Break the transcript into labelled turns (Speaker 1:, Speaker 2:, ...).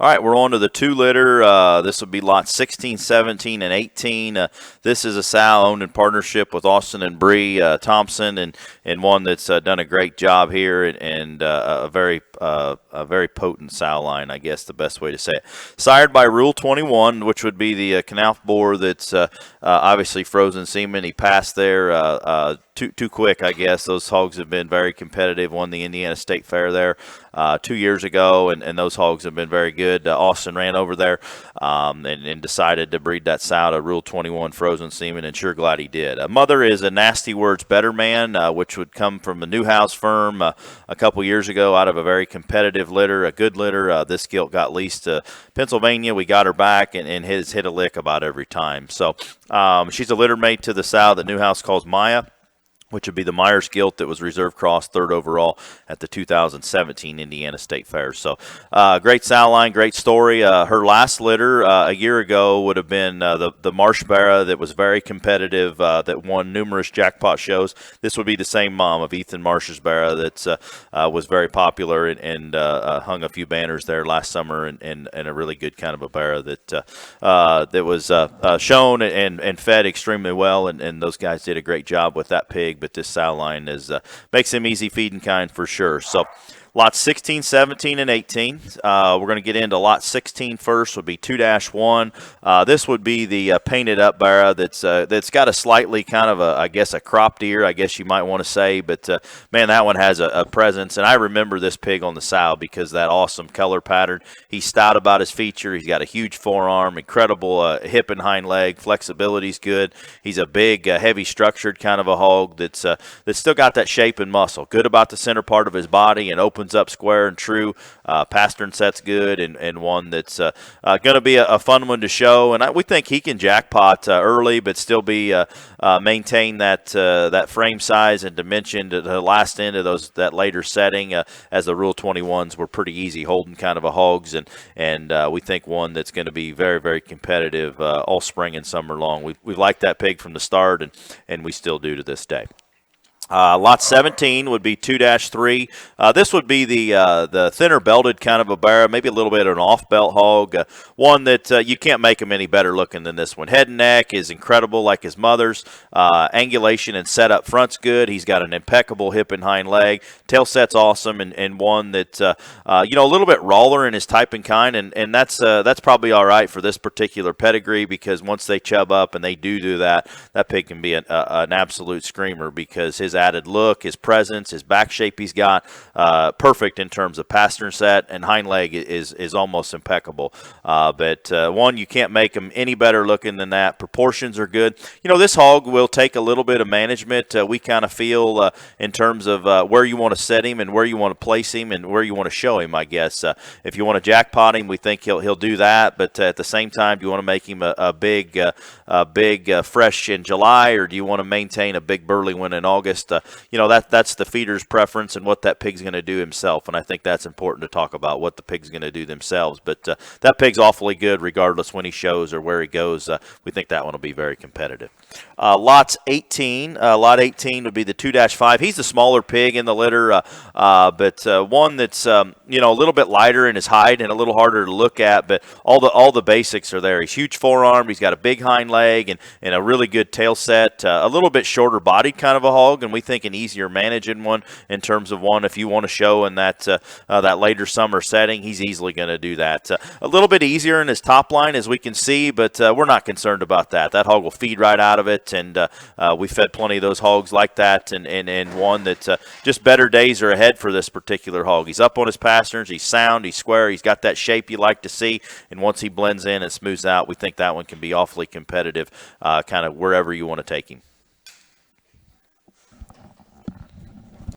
Speaker 1: All right, we're on to the two litter. This would be lots 16, 17, and 18. This is a sow owned in partnership with Austin and Bree Thompson, and one that's done a great job here, and a very potent sow line, I guess the best way to say it. Sired by Rule 21, which would be the canal boar that's obviously frozen semen. He passed there too quick, I guess. Those hogs have been very competitive. Won the Indiana State Fair there 2 years ago, and those hogs have been very good. Austin ran over there and decided to breed that sow to Rule 21 frozen semen, and sure glad he did. Mother is a Nasty Words Better Man, which would come from a Newhouse firm a couple years ago out of a very competitive litter, a good litter. This gilt got leased to Pennsylvania. We got her back and has hit a lick about every time. So she's a litter mate to the sow that Newhouse calls Maya, which would be the Myers gilt that was reserve cross third overall at the 2017 Indiana State Fair. So great sow line, great story. Her last litter a year ago would have been the Marsh Barra that was very competitive, that won numerous jackpot shows. This would be the same mom of Ethan Marsh's Barra that was very popular and hung a few banners there last summer, and a really good kind of a Barra that was shown and fed extremely well, and those guys did a great job with that pig. But this sow line makes him easy feeding kind for sure. So lots 16, 17, and 18. We're going to get into lot 16 first. Would be 2-1. This would be the painted up Barra that's got a slightly kind of a cropped ear, I guess you might want to say. But man, that one has a presence, and I remember this pig on the sow because that awesome color pattern. He's stout about his feature. He's got a huge forearm, incredible hip and hind leg. Flexibility's good. He's a big, heavy structured kind of a hog that's still got that shape and muscle. Good about the center part of his body and opens up square and true. Pastern set's good, and one that's going to be a fun one to show. And we think he can jackpot early, but still be maintain that frame size and dimension to the last end of that later setting. As the Rule 21s were pretty easy holding kind of a hogs, and we think one that's going to be very, very competitive all spring and summer long. We've liked that pig from the start, and we still do to this day. Lot 17 would be 2-3. This would be the thinner belted kind of a Barra, maybe a little bit of an off-belt hog. One that you can't make him any better looking than this one. Head and neck is incredible like his mother's. Angulation and set up front's good. He's got an impeccable hip and hind leg. Tail set's awesome, and one that, a little bit rawer in his type and kind, and that's probably all right for this particular pedigree, because once they chub up and they do that pig can be an absolute screamer, because his added look, his presence, his back shape he's got, perfect in terms of pastern set, and hind leg is almost impeccable. But one, you can't make him any better looking than that. Proportions are good. This hog will take a little bit of management. We kind of feel in terms of where you want to set him and where you want to place him and where you want to show him, I guess. If you want to jackpot him, we think he'll do that. But at the same time, do you want to make him a big fresh in July, or do you want to maintain a big burly one in August? That's the feeder's preference and what that pig's going to do himself, and I think that's important to talk about, what the pig's going to do themselves. But that pig's awfully good regardless when he shows or where he goes. We think that one will be very competitive. Lot 18 would be the 2-5. He's the smaller pig in the litter, but one that's a little bit lighter in his hide and a little harder to look at, but all the basics are there. He's huge forearm, he's got a big hind leg and a really good tail set, a little bit shorter bodied kind of a hog, and we think an easier managing one in terms of one if you want to show in that later summer setting. He's easily going to do that. A little bit easier in his top line, as we can see, but we're not concerned about that. That hog will feed right out of it, and we fed plenty of those hogs like that, and one that just better days are ahead for this particular hog. He's up on his pasterns, he's sound, he's square, he's got that shape you like to see, and once he blends in and smooths out, we think that one can be awfully competitive kind of wherever you want to take him.